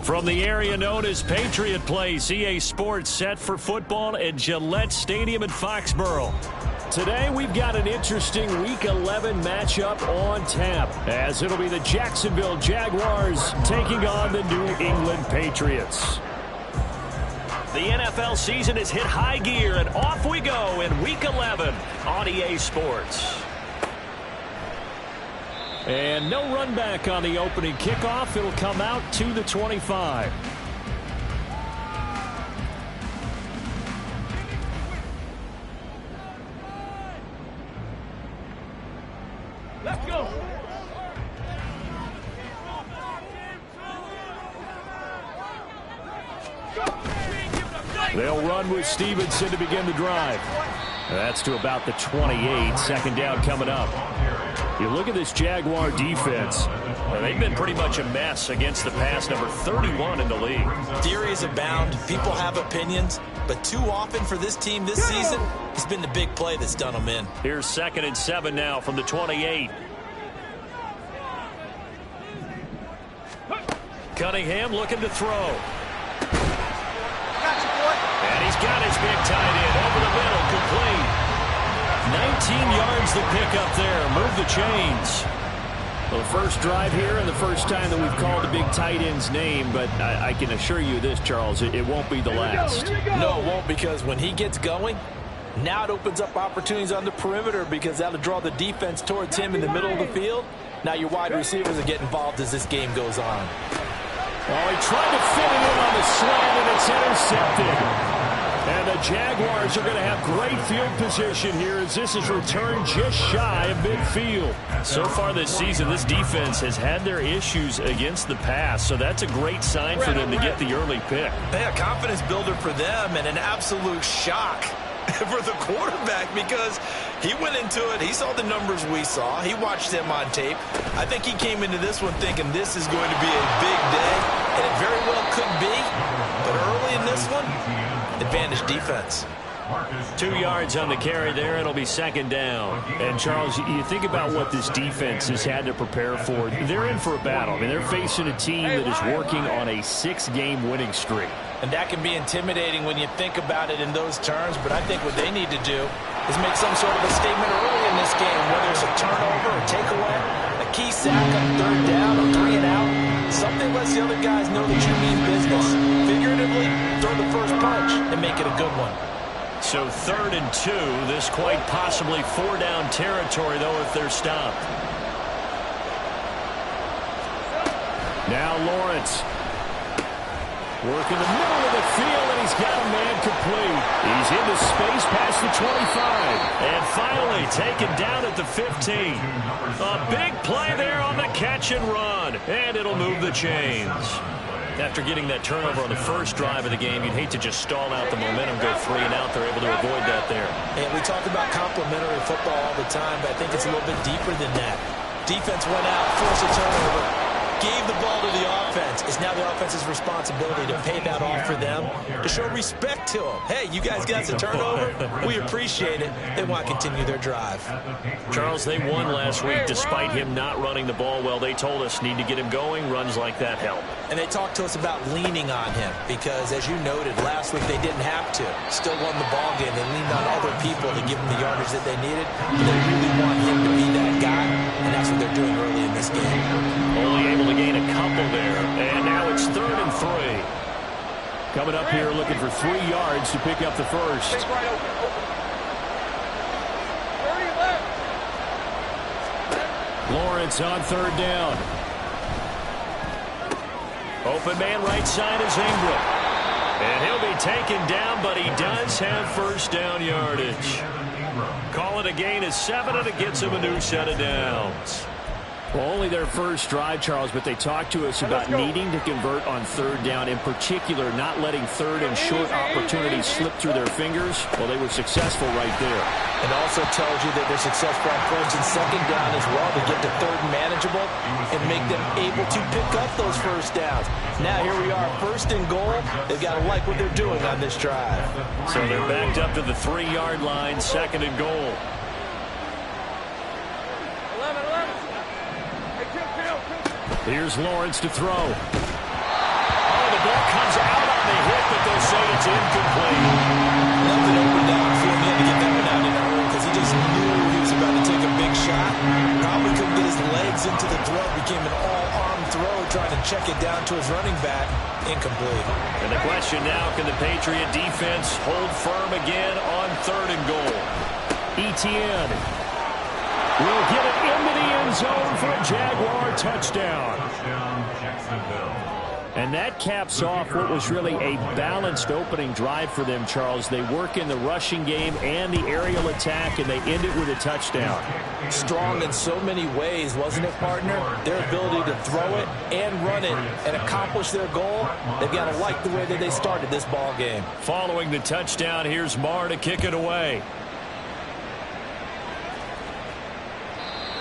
From the area known as Patriot Place, EA Sports set for football at Gillette Stadium in Foxborough. Today we've got an interesting Week 11 matchup on tap, as it'll be the Jacksonville Jaguars taking on the New England Patriots. The NFL season has hit high gear, and off we go in Week 11 on EA Sports. And no run back on the opening kickoff. It'll come out to the 25. Let's go. They'll run with Stevenson to begin the drive. That's to about the 28. Second down coming up. You look at this Jaguar defense. They've been pretty much a mess against the pass, number 31 in the league. Theories abound. People have opinions. But too often for this team this season, it's been the big play that's done them in. Here's 2nd and 7 now from the 28. Cunningham looking to throw. And he's got his big tight end over the middle, complete. 19 yards the pick up there. Move the chains. Well, the first drive here and the first time that we've called the big tight end's name, but I can assure you this, Charles, it won't be the last. No, it won't, because when he gets going, now it opens up opportunities on the perimeter because that'll draw the defense towards him in the middle of the field. Now your wide receivers are getting involved as this game goes on. Oh, he tried to fit it in on the slant, and it's intercepted. And the Jaguars are going to have great field position here as this is returned just shy of midfield. So far this season, this defense has had their issues against the pass, so that's a great sign for them to get the early pick. Yeah, confidence builder for them and an absolute shock for the quarterback because he went into it. He saw the numbers we saw. He watched them on tape. I think he came into this one thinking this is going to be a big day, and it very well could be. But early in this one, advantage defense. 2 yards on the carry there. It'll be second down. And, Charles, you think about what this defense has had to prepare for. They're in for a battle. I mean, they're facing a team that is working on a 6-game winning streak. And that can be intimidating when you think about it in those terms. But I think what they need to do is make some sort of a statement early in this game, whether it's a turnover, a takeaway, a key sack on 3rd down, or 3 and out. Something lets the other guys know that you mean business. Figuratively, throw the first punch and make it a good one. So 3rd and 2. This quite possibly 4-down territory, though, if they're stopped. Now Lawrence. Working the middle of the field, and he's got a man complete. He's into space past the 25. And finally taken down at the 15. A big play there on the catch and run. And it'll move the chains. After getting that turnover on the first drive of the game, you'd hate to just stall out the momentum, go 3 and out. They're able to avoid that there. And we talk about complementary football all the time, but I think it's a little bit deeper than that. Defense went out, forced a turnover, gave the ball to the offense. It's now the offense's responsibility to pay that off for them, to show respect to them. Hey, you guys got the turnover. We appreciate it. They want to continue their drive. Charles, they won last week despite him not running the ball well. They told us need to get him going. Runs like that help. And they talked to us about leaning on him because, as you noted, last week they didn't have to. Still won the ball game. They leaned on other people to give them the yardage that they needed. But they really want him to be that guy, and that's what they're doing early in this game. Only able to gain a couple there, and now it's 3rd and 3. Coming up here looking for 3 yards to pick up the first. Lawrence on 3rd down. Open man right side is Ingram. And he'll be taken down, but he does have 1st down yardage. Call it a gain of 7, and it gets him a new set of downs. Well, only their first drive, Charles, but they talked to us about needing to convert on 3rd down, in particular not letting 3rd and short opportunities slip through their fingers. Well, they were successful right there. It also tells you that they're successful on 1st and 2nd down as well to get to 3rd and manageable and make them able to pick up those 1st downs. Now here we are, 1st and goal. They've got to like what they're doing on this drive. So they're backed up to the 3-yard line, 2nd and goal. Here's Lawrence to throw. Oh, It's incomplete. Nothing opened down for him. He had to get that one out in a hurry because he just knew he was about to take a big shot. Probably couldn't get his legs into the throw. Became an all-arm throw trying to check it down to his running back. Incomplete. And the question now, can the Patriot defense hold firm again on 3rd and goal? Etienne will get it into the end zone for a Jaguar touchdown. And that caps off what was really a balanced opening drive for them, Charles. They work in the rushing game and the aerial attack, and they end it with a touchdown. Strong in so many ways, wasn't it, partner? Their ability to throw it and run it and accomplish their goal, they've got to like the way that they started this ball game. Following the touchdown, here's Marr to kick it away.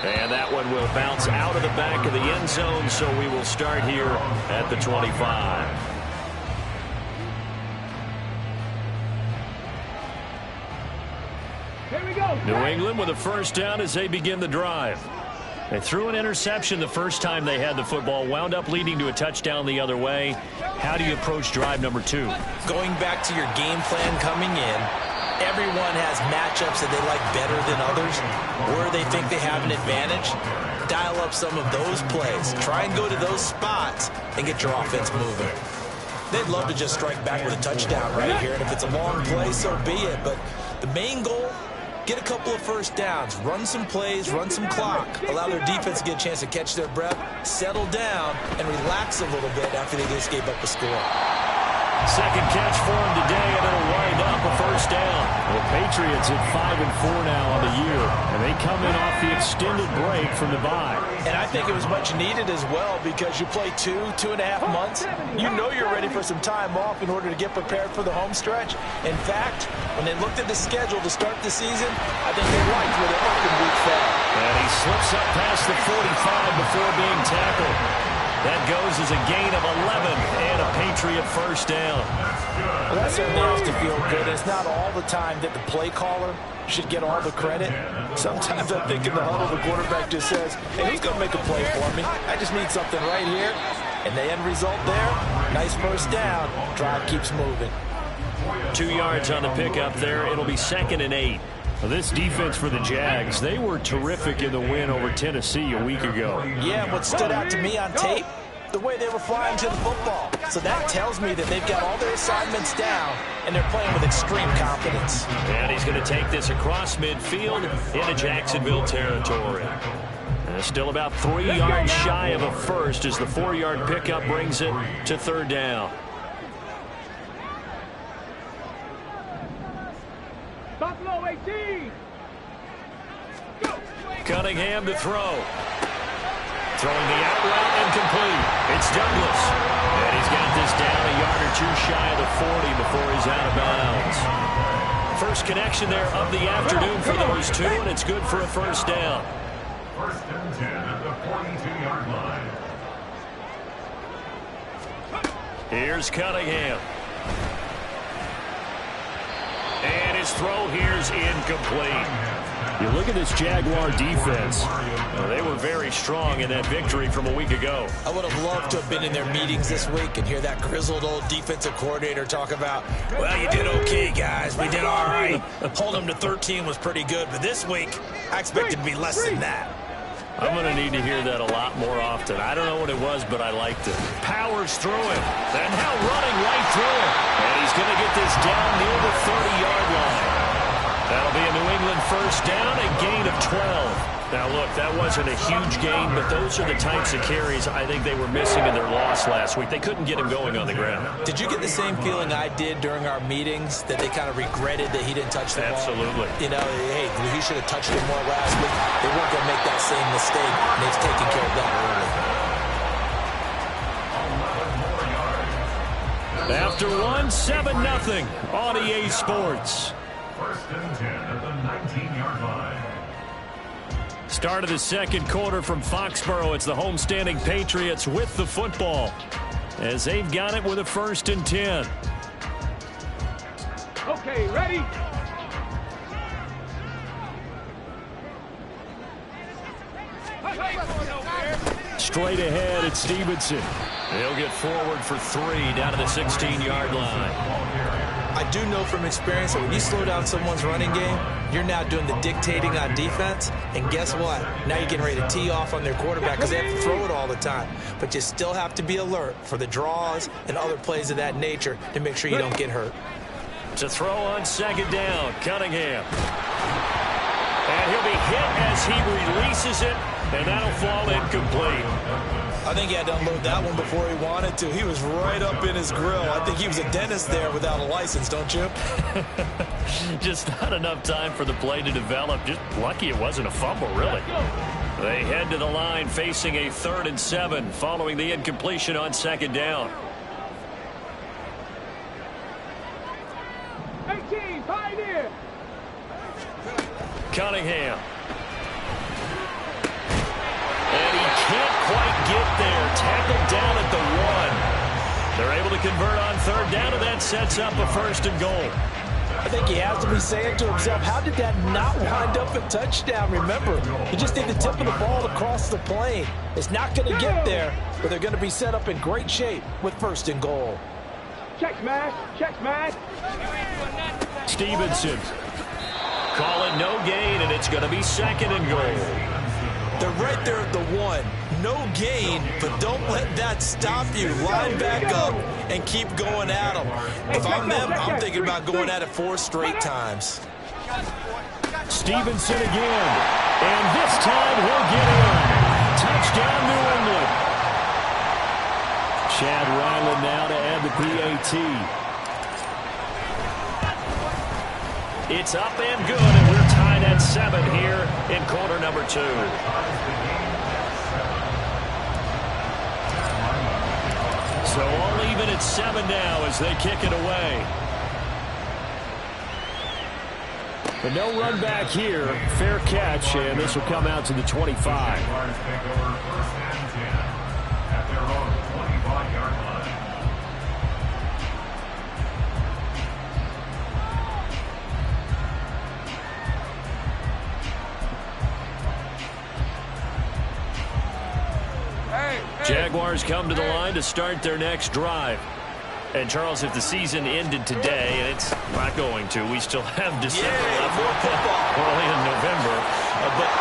And that one will bounce out of the back of the end zone, so we will start here at the 25. Here we go. New England with a first down as they begin the drive. They threw an interception the first time they had the football, wound up leading to a touchdown the other way. How do you approach drive number 2? Going back to your game plan coming in, everyone has matchups that they like better than others, where they think they have an advantage. Dial up some of those plays. Try and go to those spots and get your offense moving. They'd love to just strike back with a touchdown right here, and if it's a long play, so be it. But the main goal, get a couple of first downs, run some plays, run some clock, allow their defense to get a chance to catch their breath, settle down, and relax a little bit after they just gave up a score. Second catch for him today, and it'll wind up a first down. The Patriots at 5-4 now on the year, and they come in off the extended break from the bye. And I think it was much needed as well because you play 2.5 months. You know you're ready for some time off in order to get prepared for the home stretch. In fact, when they looked at the schedule to start the season, I think they liked where their open week fell. And he slips up past the 45 before being tackled. That goes as a gain of 11 and a Patriot first down. Well, that certainly has to feel good. It's not all the time that the play caller should get all the credit. Sometimes I think in the huddle, the quarterback just says, hey, who's going to make a play for me? I just need something right here. And the end result there, nice first down. Drive keeps moving. 2 yards on the pickup there. It'll be 2nd and 8. Well, this defense for the Jags, they were terrific in the win over Tennessee a week ago. Yeah, what stood out to me on tape, the way they were flying to the football. So that tells me that they've got all their assignments down, and they're playing with extreme confidence. And he's going to take this across midfield into Jacksonville territory. And still about 3 yards shy of a first as the 4-yard pickup brings it to 3rd down. Buffalo 18. Cunningham to throw. Throwing the out route incomplete. It's Douglas. And he's got this down a yard or 2 shy of the 40 before he's out of bounds. First connection there of the afternoon for those two, and it's good for a first down. 1st and 10 at the 42-yard line. Here's Cunningham. And his throw here's incomplete. You look at this Jaguar defense. They were very strong in that victory from a week ago. I would have loved to have been in their meetings this week and hear that grizzled old defensive coordinator talk about, well, you did okay, guys. We did all right. Holding them to 13 was pretty good, but this week, I expected to be less than that. I'm going to need to hear that a lot more often. I don't know what it was, but I liked it. Powers through it. And now running right through it. And he's going to get this down near the 30-yard line. That'll be a New England first down, a gain of 12. Now, look, that wasn't a huge gain, but those are the types of carries I think they were missing in their loss last week. They couldn't get him going on the ground. Did you get the same feeling I did during our meetings, that they kind of regretted that he didn't touch the ball? Absolutely. You know, hey, he should have touched it more last week. They weren't going to make that same mistake, and they've taken care of that early. After one, 7-0 on EA Sports. 1st and 10 at the 19-yard line. Start of the second quarter from Foxborough. It's the homestanding Patriots with the football as they've got it with a 1st and 10. Okay, ready? straight ahead at Stevenson. He'll get forward for 3 down to the 16-yard line. I do know from experience that when you slow down someone's running game, you're now doing the dictating on defense. And guess what? Now you're getting ready to tee off on their quarterback because they have to throw it all the time. But you still have to be alert for the draws and other plays of that nature to make sure you don't get hurt. To throw on 2nd down, Cunningham. And he'll be hit as he releases it, and that'll fall incomplete. I think he had to unload that one before he wanted to. He was right up in his grill. I think he was a dentist there without a license, don't you? Just not enough time for the play to develop. Just lucky it wasn't a fumble, really. They head to the line facing a 3rd and 7 following the incompletion on 2nd down. 18, Pioneer. Cunningham. And he can't quite get there. Tackled down at the 1. They're able to convert on 3rd down, and that sets up a 1st and goal. I think he has to be saying to himself, how did that not wind up a touchdown? Remember, you just need the tip of the ball across the plane. It's not going to get there, but they're going to be set up in great shape with 1st and goal. Check smash. Check smash. Stevenson. Call it no gain, and it's going to be 2nd and goal. They're right there at the 1. No gain, but don't let that stop you. Line back up and keep going at them. If I'm them, I'm thinking about going at it 4 straight times. Stevenson again. And this time he'll get in. Touchdown, New England. Chad Ryland now to add the PAT. It's up and good, and we're tied at 7 here in quarter number 2. So all even at 7 now as they kick it away. But no run back here. Fair catch, and this will come out to the 25. Jaguars come to the line to start their next drive. And, Charles, if the season ended today, and it's not going to, we still have December left. Early in November. But,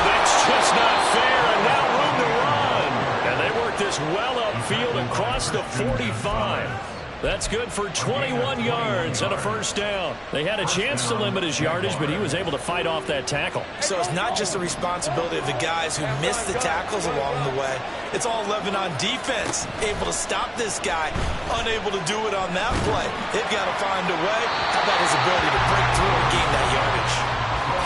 that's just not fair, and now room to run. And they work this well upfield across the 45. That's good for 21 yards and a 1st down. They had a chance to limit his yardage, but he was able to fight off that tackle. So it's not just the responsibility of the guys who missed the tackles along the way. It's all 11 on defense, able to stop this guy, unable to do it on that play. They've got to find a way. How about his ability to break through and gain that yardage?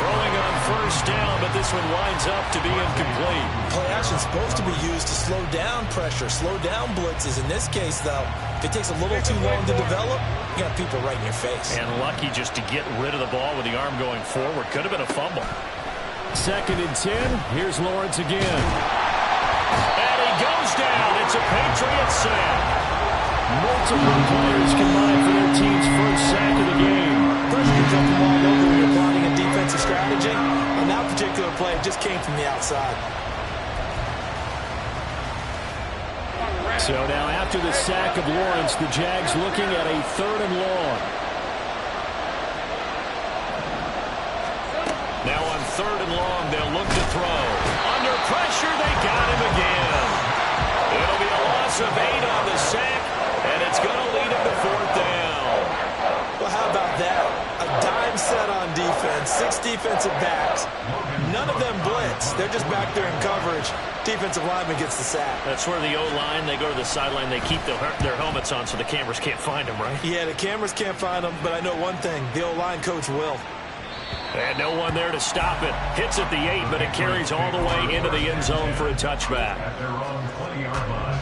Throwing on 1st down, but this one winds up to be incomplete. Play action's supposed to be used to slow down pressure, slow down blitzes. In this case, though, if it takes a little too long to develop, you got people right in your face. And lucky just to get rid of the ball with the arm going forward. Could have been a fumble. 2nd and 10. Here's Lawrence again. And he goes down. It's a Patriot sack. Multiple players combined for their team's 1st sack of the game. First, you jump the ball over when you're plotting a defensive strategy. On that particular play, it just came from the outside. So now after the sack of Lawrence, the Jags looking at a 3rd and long. Now on 3rd and long, they'll look to throw. Under pressure, they got him again. It'll be a loss of 8 on the sack, and it's going to lead him to 4th down. Well, how about that? A dime set on defense, 6 defensive backs. None of them blitz. They're just back there in coverage. Defensive lineman gets the sack. That's where the O-line, they go to the sideline, they keep their helmets on so the cameras can't find them, right? Yeah, the cameras can't find them, but I know one thing. The O-line coach will. And no one there to stop it. Hits at the 8, but it carries all the way into the end zone for a touchback. At their own 20-yard line.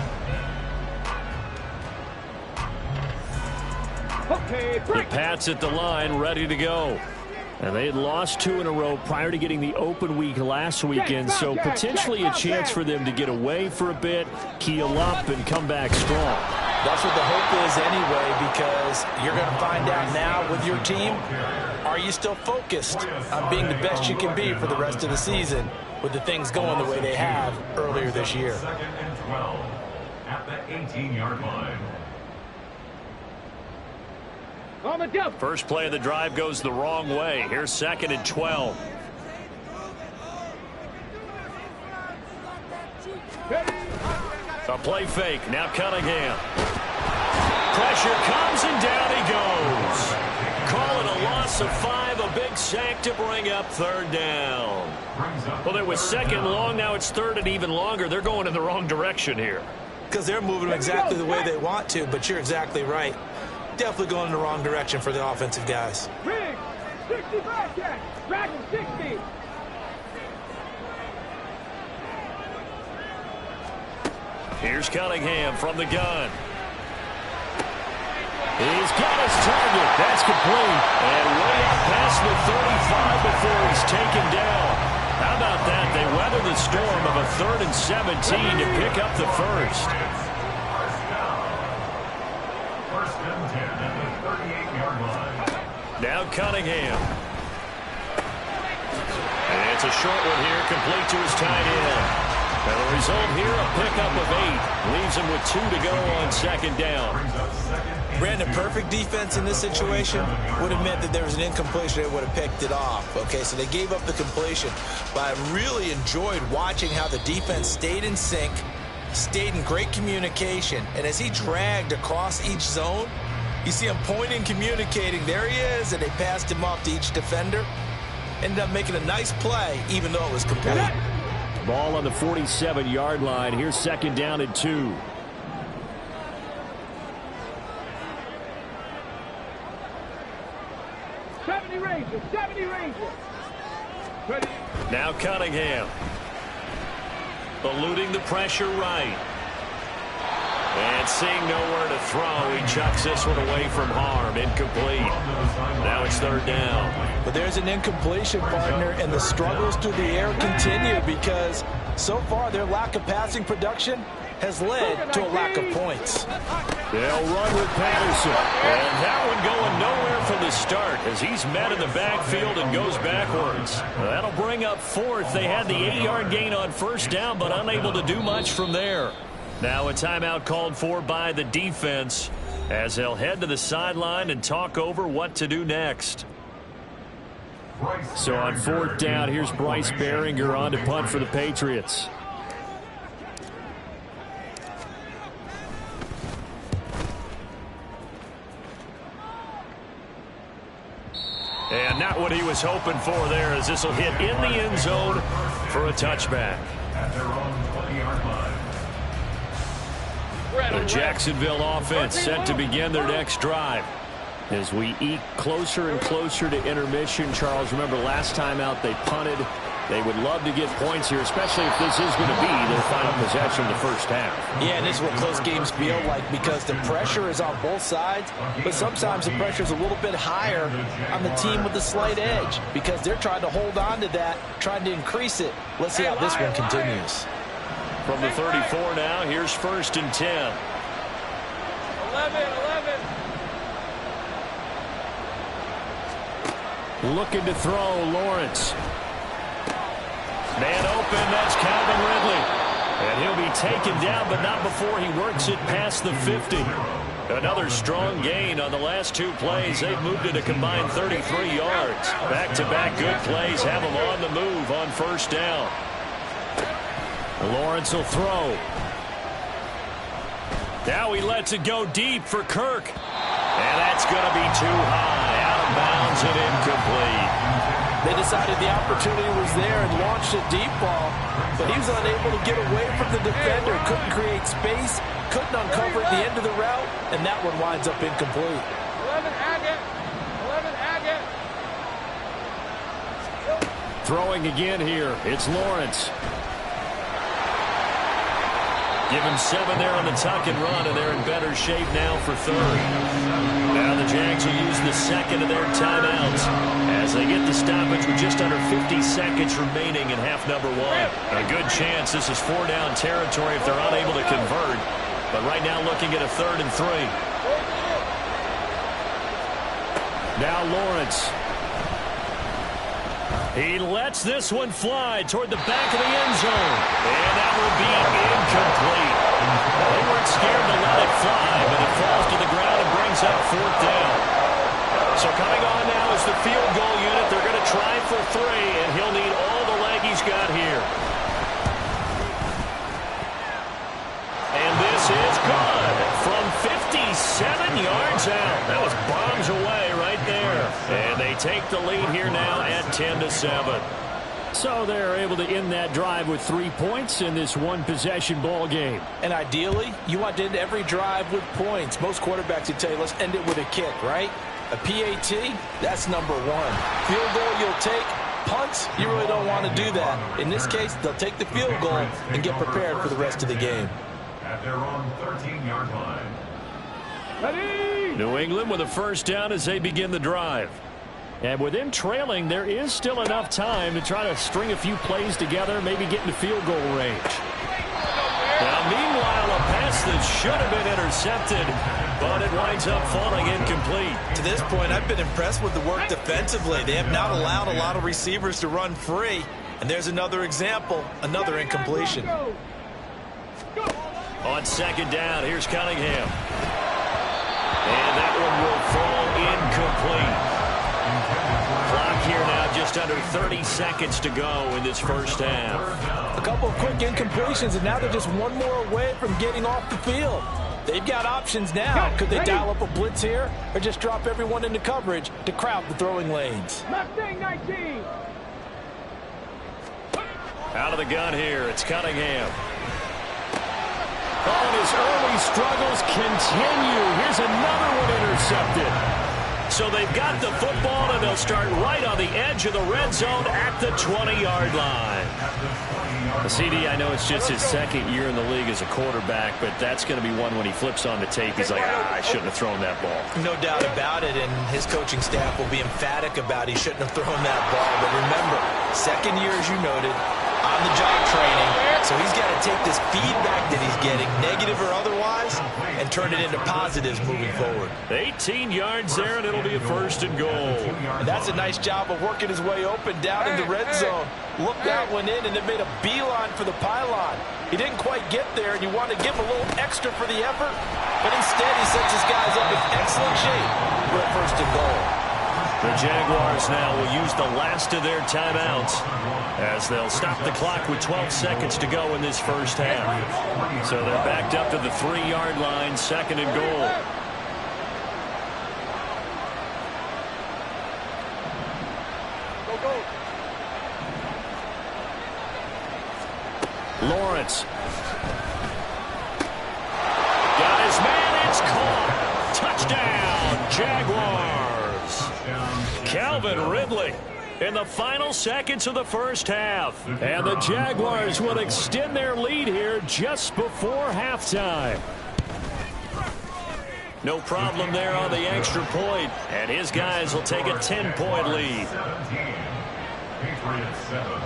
Okay, The break. Pats at the line, ready to go. And they had lost 2 in a row prior to getting the open week last weekend, so potentially a chance for them to get away for a bit, keel up, and come back strong. That's what the hope is anyway, because you're going to find out now with your team, are you still focused on being the best you can be for the rest of the season with the things going the way they have earlier this year? Second and 12 at the 18-yard line. On the jump. First play of the drive goes the wrong way. Here's second and 12. A play fake. Now Cunningham. Pressure comes and down he goes. Call it a loss of 5. A big sack to bring up third down. Well, it was second long. Now it's third and even longer. They're going in the wrong direction here. Because they're moving exactly the way they want to, but you're exactly right. Definitely going in the wrong direction for the offensive guys. Big 65 catch. Dragon 60. Here's Cunningham from the gun. He's got his target. That's complete. And way up past the 35 before he's taken down. How about that? They weather the storm of a 3rd and 17 to pick up the first. First and 10 at the 38-yard line. Now Cunningham. And it's a short one here, complete to his tight end. And the result here, a pickup of 8. Leaves him with 2 to go on second down. Brandon, perfect defense in this situation would have meant that there was an incompletion. They would have picked it off. Okay, so they gave up the completion. But I really enjoyed watching how the defense stayed in sync, stayed in great communication. And as he dragged across each zone, you see him pointing, communicating. There he is, and they passed him off to each defender. Ended up making a nice play, even though it was complete. Ball on the 47-yard line. Here's second down and 2. Rangers. 70 Rangers. Ready. Now Cunningham. Eluding the pressure right. And seeing nowhere to throw, he chucks this one away from harm. Incomplete. Now it's third down. But there's an incompletion, partner, and the struggles through the air continue because so far their lack of passing production has led to a lack of points. They'll run with Patterson. And that one going nowhere from the start as he's met in the backfield and goes backwards. That'll bring up fourth. They had the 8-yard gain on first down, but unable to do much from there. Now a timeout called for by the defense as they'll head to the sideline and talk over what to do next. So on fourth down, here's Bryce Behringer on to punt for the Patriots. And not what he was hoping for there as this will hit in the end zone for a touchback. At their own 20-yard line. The Jacksonville offense set to begin their next drive. As we eke closer and closer to intermission, Charles, remember last time out they punted. They would love to get points here, especially if this is going to be their final possession in the first half. Yeah, and this is what close games feel like because the pressure is on both sides, but sometimes the pressure is a little bit higher on the team with the slight edge because they're trying to hold on to that, trying to increase it. Let's see how this one continues. From the 34 now, here's first and 10. 11. Looking to throw, Lawrence. Man open, that's Calvin Ridley. And he'll be taken down, but not before he works it past the 50. Another strong gain on the last two plays. They've moved it a combined 33 yards. Back-to-back good plays have them on the move on first down. Lawrence will throw. Now he lets it go deep for Kirk. And that's going to be too high. Out of bounds and incomplete. They decided the opportunity was there and launched a deep ball, but he was unable to get away from the defender. Couldn't create space, couldn't uncover at the end of the route, and that one winds up incomplete. 11 Agate. Throwing again here. It's Lawrence. Give him 7 there on the tuck and run, and they're in better shape now for third. Now the Jags will use the second of their timeouts as they get the stoppage with just under 50 seconds remaining in half number 1. A good chance this is 4-down territory if they're unable to convert. But right now looking at a 3rd and 3. Now Lawrence. He lets this one fly toward the back of the end zone. And that will be incomplete. They weren't scared to let it fly, but it falls to the ground and brings up 4th down. So coming on now is the field goal unit. They're going to try for 3, and he'll need all the leg he's got here. And this is good from 57 yards out. That was bombs away right there. And they take the lead here now at 10-7. So they're able to end that drive with 3 points in this one-possession ball game. And ideally, you want to end every drive with points. Most quarterbacks would tell you, let's end it with a kick, right? A PAT, that's number 1. Field goal you'll take. Punts, you really don't want to do that. In this case, they'll take the field goal and get prepared for the rest of the game. At their own 13-yard line. Ready? New England with a 1st down as they begin the drive. And with them trailing, there is still enough time to try to string a few plays together, maybe get into field goal range. Now, meanwhile, a pass that should have been intercepted, but it winds up falling incomplete. To this point, I've been impressed with the work defensively. They have not allowed a lot of receivers to run free. And there's another example, another incompletion. On 2nd down, here's Cunningham. And that one will fall incomplete. Clock here now just under 30 seconds to go in this 1st half. A couple of quick incompletions, and now they're just one more away from getting off the field. They've got options now. Could they dial up a blitz here or just drop everyone into coverage to crowd the throwing lanes? Mustang 19. Out of the gun here, it's Cunningham. Oh, his early struggles continue. Here's another one intercepted. So they've got the football, and they'll start right on the edge of the red zone at the 20-yard line. CD, I know it's just his 2nd year in the league as a quarterback, but that's going to be one when he flips on the tape. He's like, I shouldn't have thrown that ball. No doubt about it, and his coaching staff will be emphatic about he shouldn't have thrown that ball. But remember, 2nd year, as you noted, on-the-job training, so he's got to take this feedback that he's getting, negative or otherwise, and turn it into positives moving forward. 18 yards there, and it'll be a 1st and goal. And that's a nice job of working his way open down in the red zone. Looked that one in and then made a beeline for the pylon. He didn't quite get there, and you want to give him a little extra for the effort, but instead he sets his guys up in excellent shape for a 1st and goal. The Jaguars now will use the last of their timeouts as they'll stop the clock with 12 seconds to go in this 1st half. So they're backed up to the 3-yard line, 2nd and goal. Lawrence. Got his man, it's caught. Touchdown, Jaguars. Calvin Ridley in the final seconds of the 1st half. And the Jaguars will extend their lead here just before halftime. No problem there on the extra point, and his guys will take a 10-point lead. 17. Patriots 7.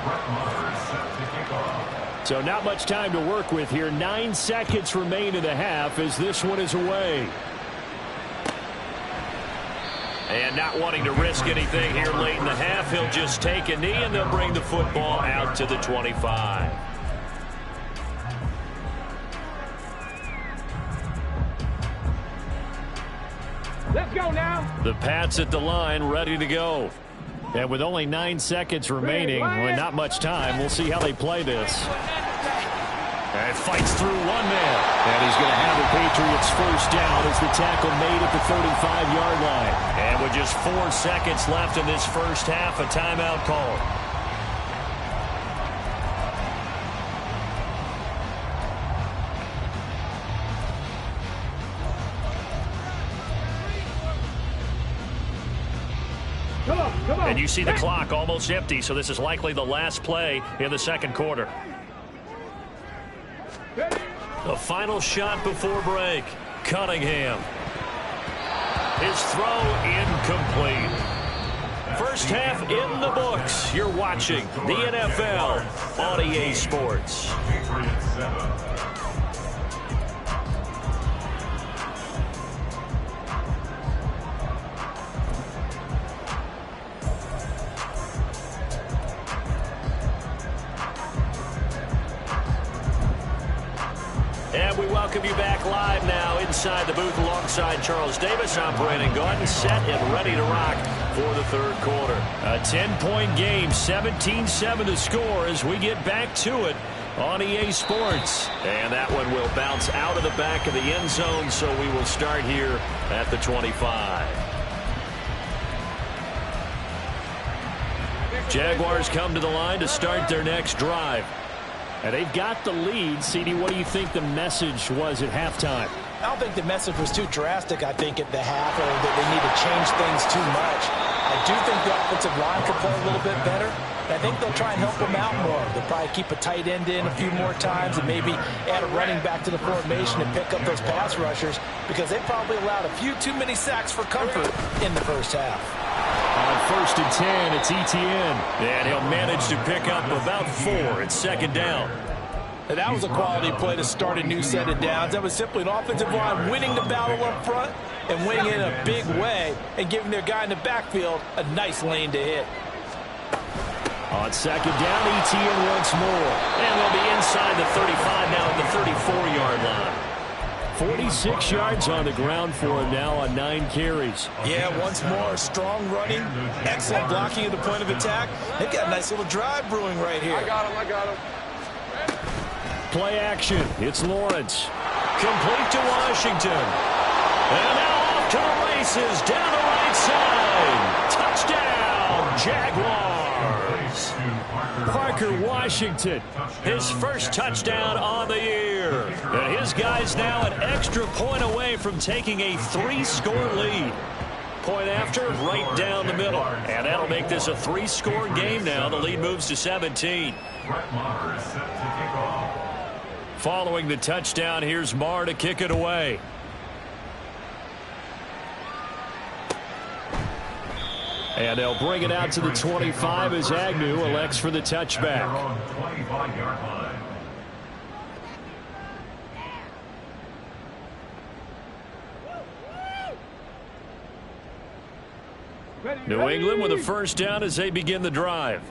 Brett Maher set to kick off. So not much time to work with here. 9 seconds remain in the half as this one is away. And not wanting to risk anything here late in the half, he'll just take a knee, and they'll bring the football out to the 25. Let's go now. The Pats at the line, ready to go. And with only 9 seconds remaining, with not much time, we'll see how they play this. And it fights through one man. And he's going to have the Patriots 1st down as the tackle made at the 35-yard line. And with just 4 seconds left in this 1st half, a timeout call. Come on. And you see the clock almost empty, so this is likely the last play in the 2nd quarter. The final shot before break. Cunningham. His throw incomplete. 1st half in the books. You're watching the NFL on EA Sports. Patriots 7. welcome you back live now inside the booth alongside Charles Davis. I'm Brandon Gaudin, set and ready to rock for the third quarter. A 10-point game, 17-7 the score as we get back to it on EA Sports. And that one will bounce out of the back of the end zone, so we will start here at the 25. Jaguars come to the line to start their next drive. And they've got the lead. CD, what do you think the message was at halftime? I don't think the message was too drastic, I think, at the half, or that they need to change things too much. I do think the offensive line could play a little bit better. I think they'll try and help them out more. They'll probably keep a tight end in a few more times and maybe add a running back to the formation and pick up those pass rushers because they probably allowed a few too many sacks for comfort in the first half. On 1st and 10, it's Etienne. And he'll manage to pick up about 4. It's second down. And that was a quality play to start a new set of downs. That was simply an offensive line winning the battle up front and winning in a big way and giving their guy in the backfield a nice lane to hit. On second down, Etienne once more. And they'll be inside the 35 now at the 34-yard line. 46 yards on the ground for him now on 9 carries. Yeah, once more, strong running, excellent blocking at the point of attack. They've got a nice little drive brewing right here. I got him. Play action. It's Lawrence. Complete to Washington. And now off to the races down the right side. Touchdown, Jaguars. Parker Washington, his first touchdown on the year. And his guys now an extra point away from taking a 3-score lead. Point after, right down the middle. And that'll make this a 3-score game now. The lead moves to 17. Following the touchdown, here's Marr to kick it away. And they'll bring it out to the 25 as Agnew elects for the touchback. New England with a first down as they begin the drive.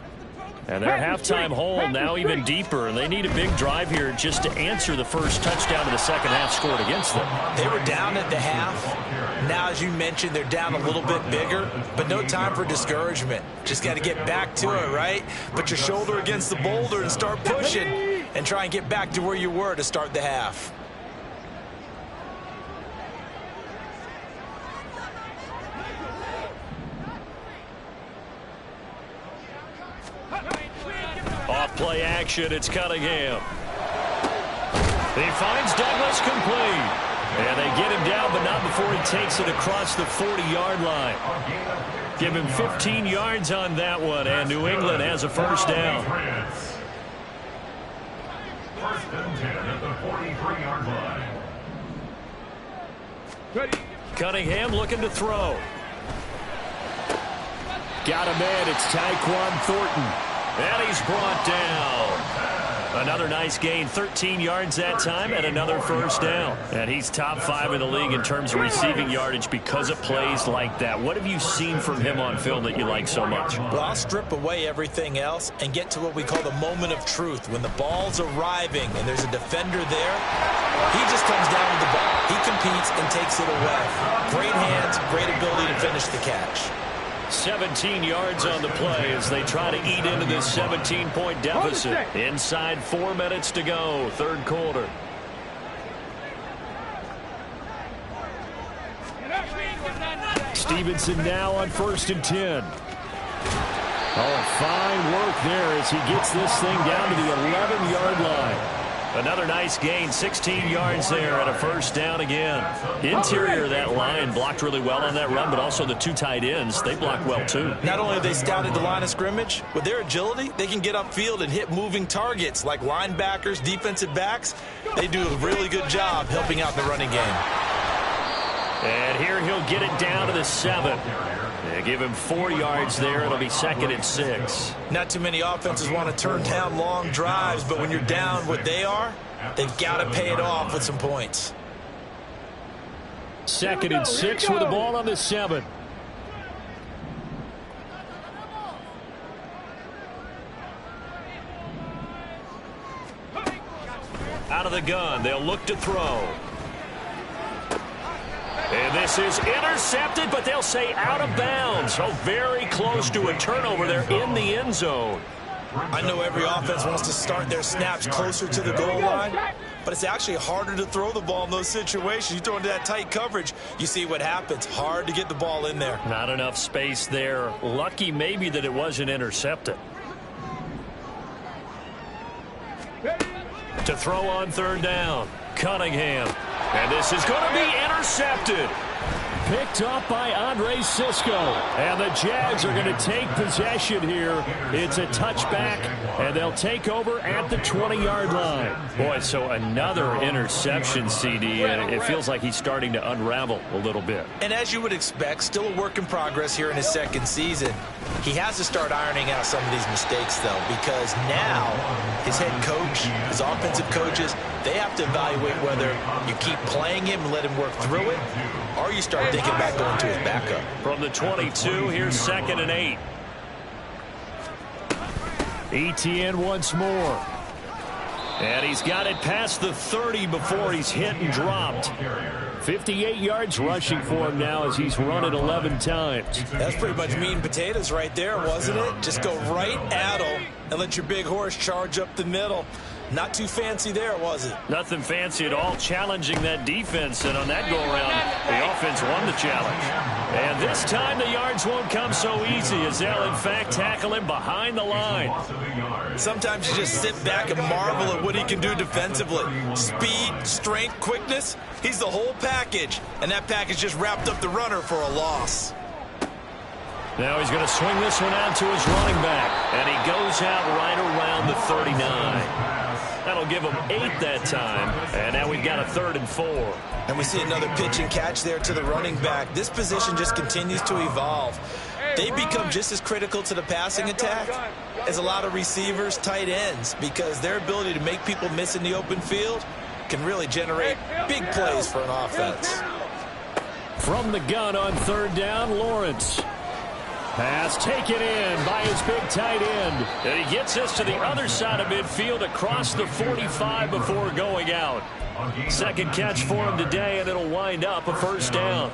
And their halftime hole now even deeper, and they need a big drive here just to answer the first touchdown of the second half scored against them. They were down at the half. Now, as you mentioned, they're down a little bit bigger, but no time for discouragement. Just got to get back to it, right? Put your shoulder against the boulder and start pushing and try and get back to where you were to start the half. Off play action, it's Cunningham. He finds Douglas complete. And they get him down, but not before he takes it across the 40-yard line. Give him 15 yards on that one, and New England has a first down. First and 10 at the 43-yard line. Cunningham looking to throw. Got a man, it's Tyquan Thornton. And he's brought down. Another nice gain, 13 yards that time, and another first down. And he's top 5 in the league in terms of receiving yardage because of plays like that. What have you seen from him on film that you like so much? Well, I'll strip away everything else and get to what we call the moment of truth. When the ball's arriving and there's a defender there, he just comes down with the ball. He competes and takes it away. Great hands, great ability to finish the catch. 17 yards on the play as they try to eat into this 17-point deficit. Inside 4 minutes to go, third quarter. Stevenson now on 1st and 10. Oh, fine work there as he gets this thing down to the 11-yard line. Another nice gain, 16 yards there and a first down again. Interior of that line blocked really well on that run, but also the 2 tight ends, they blocked well too. Not only have they scouted the line of scrimmage, with their agility, they can get upfield and hit moving targets like linebackers, defensive backs. They do a really good job helping out in the running game. And here he'll get it down to the 7. They give him 4 yards there. It'll be 2nd and 6. Not too many offenses want to turn down long drives, but when you're down what they are, they've got to pay it off with some points. 2nd and 6 with the ball on the 7. Out of the gun. They'll look to throw. And this is intercepted, but they'll say out of bounds. So very close to a turnover there in the end zone. I know every offense wants to start their snaps closer to the goal line, but it's actually harder to throw the ball in those situations. You throw into that tight coverage, you see what happens. Hard to get the ball in there. Not enough space there. Lucky maybe that it wasn't intercepted. To throw on third down, Cunningham. And this is going to be intercepted. Picked up by Andre Sisco. And the Jags are going to take possession here. It's a touchback, and they'll take over at the 20-yard line. Boy, so another interception, CD, and it feels like he's starting to unravel a little bit. And as you would expect, still a work in progress here in his second season. He has to start ironing out some of these mistakes, though, because now his head coach, his offensive coaches, they have to evaluate whether you keep playing him and let him work through it, or you start thinking about going to his backup. From the 22, here's 2nd and 8. Etienne once more. And he's got it past the 30 before he's hit and dropped. 58 yards rushing for him now as he's run it 11 times. That's pretty much meat and potatoes right there, wasn't it? Just go right at him and let your big horse charge up the middle. Not too fancy there, was it? Nothing fancy at all, challenging that defense, and on that go-around, the offense won the challenge. And this time the yards won't come so easy as they'll, in fact, tackle him behind the line. Sometimes you just sit back and marvel at what he can do defensively. Speed, strength, quickness, he's the whole package, and that package just wrapped up the runner for a loss. Now he's going to swing this one out to his running back, and he goes out right around the 39. That'll give him 8 that time, and now we've got a 3rd and 4. And we see another pitch and catch there to the running back. This position just continues to evolve. They become just as critical to the passing attack as a lot of receivers, tight ends, because their ability to make people miss in the open field can really generate big plays for an offense. From the gun on 3rd down, Lawrence. Pass taken in by his big tight end. And he gets us to the other side of midfield across the 45 before going out. 2nd catch for him today, and it'll wind up a 1st down.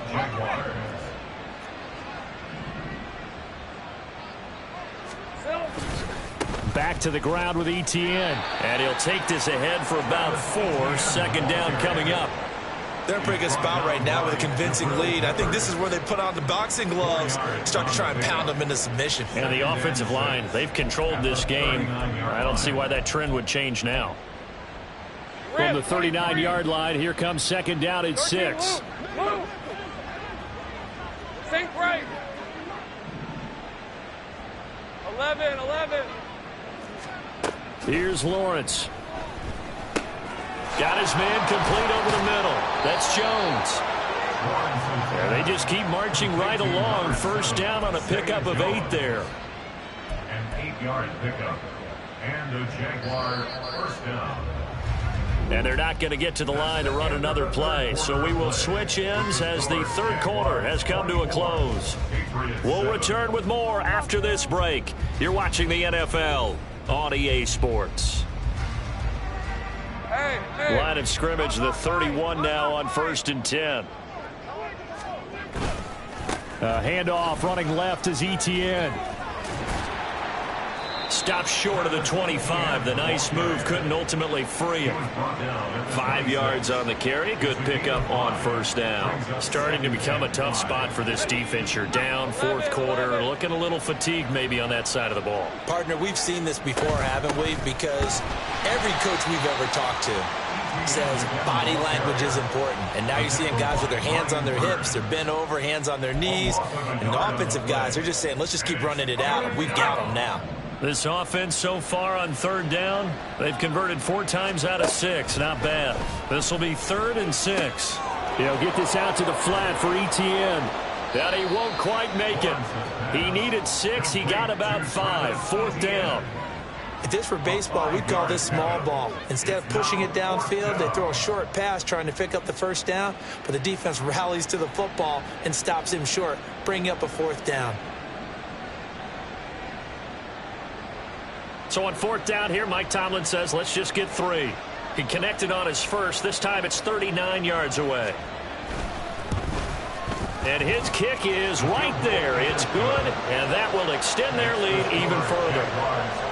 Back to the ground with Etienne. And he'll take this ahead for about 4. 2nd down coming up. They're in a pretty good spot right now with a convincing lead. I think this is where they put on the boxing gloves, start to try and pound them into submission. And the offensive line, they've controlled this game. I don't see why that trend would change now. From the 39-yard line, here comes 2nd down at 6. Think right. 11. Here's Lawrence. Got his man complete over the middle. That's Jones. And they just keep marching right along. 1st down on a pickup of 8 there. An 8-yard pickup. And the Jaguars 1st down. And they're not going to get to the line to run another play. So we will switch ends as the 3rd quarter has come to a close. We'll return with more after this break. You're watching the NFL on EA Sports. Line of scrimmage, the 31 now on 1st and 10. Handoff running left is Etienne. Stops short of the 25. The nice move couldn't ultimately free him. 5 yards on the carry. Good pickup on 1st down. Starting to become a tough spot for this defense. You're down 4th quarter. Looking a little fatigued maybe on that side of the ball. Partner, we've seen this before, haven't we? Because every coach we've ever talked to says body language is important. And now you're seeing guys with their hands on their hips. They're bent over, hands on their knees. And the offensive guys are just saying, let's just keep running it out. We've got them now. This offense so far on 3rd down, they've converted 4 times out of 6. Not bad. This will be 3rd and 6. He'll get this out to the flat for Etienne. That he won't quite make it. He needed 6. He got about 5. 4th down. If this were baseball, we'd call this small ball. Instead of pushing it downfield, they throw a short pass trying to pick up the 1st down, but the defense rallies to the football and stops him short, bringing up a 4th down. So on 4th down here, Mike Tomlin says, let's just get 3. He connected on his first. This time it's 39 yards away. And his kick is right there. It's good, and that will extend their lead even further.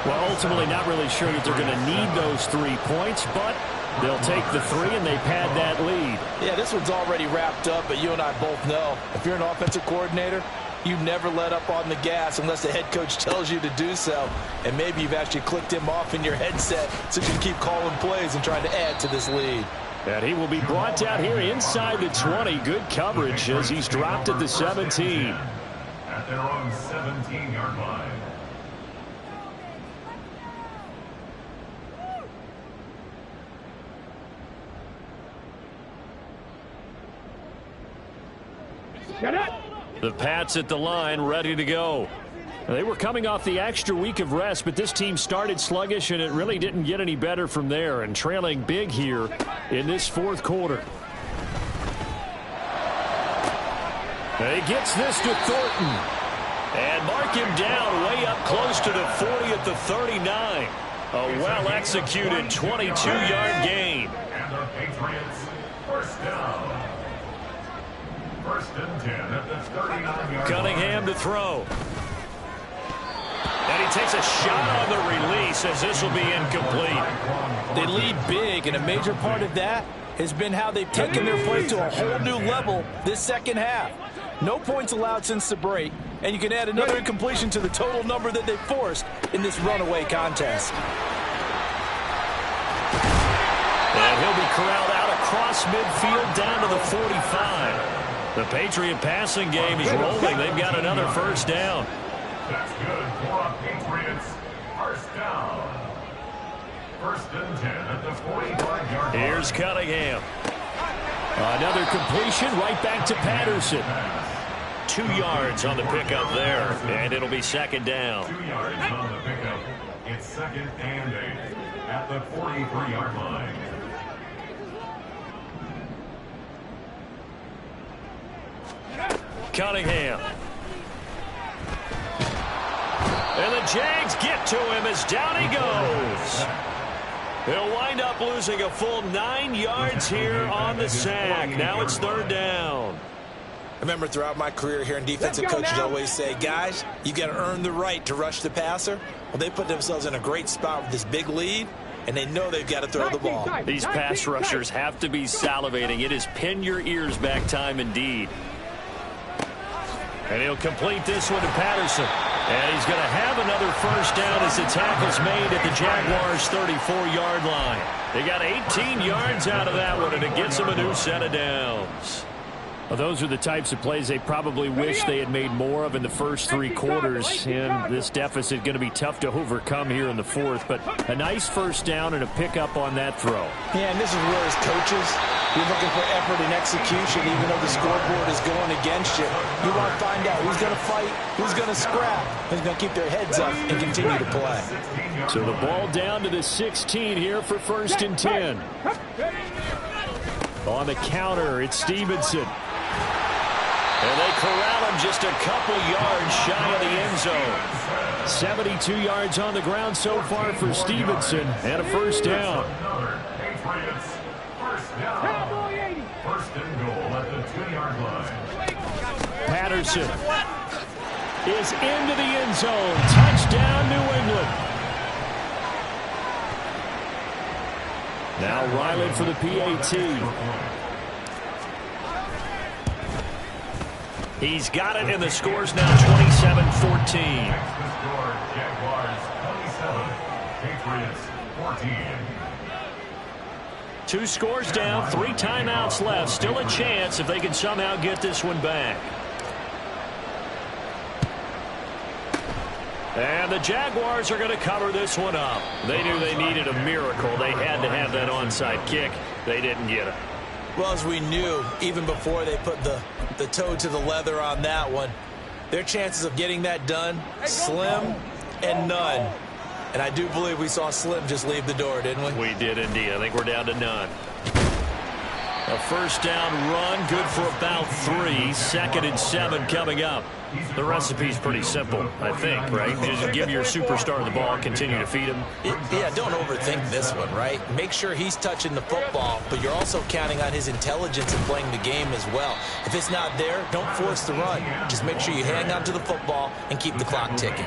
Well, ultimately not really sure that they're going to need those 3 points, but they'll take the 3 and they pad that lead. Yeah, this one's already wrapped up, but you and I both know if you're an offensive coordinator, you never let up on the gas unless the head coach tells you to do so. And maybe you've actually clicked him off in your headset so you can keep calling plays and trying to add to this lead. And he will be brought down here inside the 20. Good coverage as he's dropped at the 17. At their own 17-yard line. Shut up! The Pats at the line, ready to go. They were coming off the extra week of rest, but this team started sluggish, and it really didn't get any better from there, and trailing big here in this fourth quarter. He gets this to Thornton. And mark him down way up close to the 40 at the 39. A well-executed 22-yard gain. And the Patriots first down. First and 10 at the 39-yard Cunningham to throw. And he takes a shot on the release as this will be incomplete. They lead big, and a major part of that has been how they've taken their play to a whole new level this second half. No points allowed since the break, and you can add another incompletion to the total number that they forced in this runaway contest. And he'll be corralled out across midfield down to the 45. The Patriot passing game is rolling. They've got another first down. That's good for a Patriots first down. First and 10 at the 45-yard line. Here's Cunningham. Another completion right back to Patterson. 2 yards on the pickup there, and it'll be second down. 2 yards on the pickup. It's second and 8 at the 43-yard line. Cunningham. And the Jags get to him as down he goes. He'll wind up losing a full 9 yards here on the sack. Now it's third down. I remember throughout my career hearing defensive coaches always say, guys, you got to earn the right to rush the passer. Well, they put themselves in a great spot with this big lead, and they know they've got to throw the ball. These pass rushers have to be salivating. It is pin your ears back time indeed. And he'll complete this one to Patterson. And he's going to have another first down as the tackle's made at the Jaguars' 34-yard line. They got 18 yards out of that one, and it gets them a new set of downs. Well, those are the types of plays they probably wish they had made more of in the first 3 quarters. And this deficit going to be tough to overcome here in the fourth. But a nice first down and a pickup on that throw. Yeah, and this is where as coaches, you're looking for effort and execution, even though the scoreboard is going against you. You want to find out who's going to fight, who's going to scrap, who's going to keep their heads up and continue to play. So the ball down to the 16 here for first and 10. On the counter, it's Stevenson. And they corral him just a couple yards shy of the end zone. 72 yards on the ground so far for Stevenson, and a first down. First and goal at the 2-yard line. Patterson is into the end zone. Touchdown, New England. Now Ryland for the PAT. He's got it, and the score's now 27-14. Next to score, Jaguars 27, Patriots 14. 2 scores down, 3 timeouts left. Still a chance if they can somehow get this one back. And the Jaguars are going to cover this one up. They knew they needed a miracle. They had to have that onside kick. They didn't get it. Well, as we knew, even before they put the toe to the leather on that one, their chances of getting that done, slim and none. And I do believe we saw Slim just leave the door, didn't we? We did indeed. I think we're down to none. A first down run, good for about 3. Second and 7 coming up. The recipe's pretty simple, I think, right? Just give your superstar the ball, continue to feed him. Yeah, don't overthink this one, right? Make sure he's touching the football, but you're also counting on his intelligence in playing the game as well. If it's not there, don't force the run. Just make sure you hang on to the football and keep the clock ticking.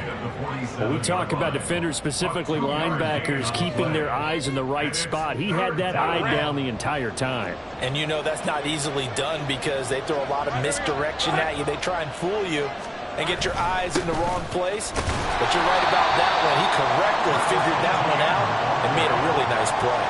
Well, we talk about defenders, specifically linebackers, keeping their eyes in the right spot. He had that eye down the entire time. And you know that's not easily done because they throw a lot of misdirection at you. They try and fool you and get your eyes in the wrong place. But you're right about that one. He correctly figured that one out and made a really nice play.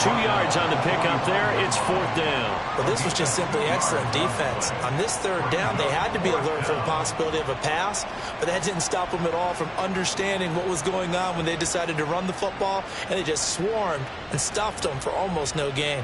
2 yards on the pickup there. It's 4th down. Well, this was just simply excellent defense. On this 3rd down, they had to be alert for the possibility of a pass, but that didn't stop them at all from understanding what was going on when they decided to run the football, and they just swarmed and stuffed them for almost no gain.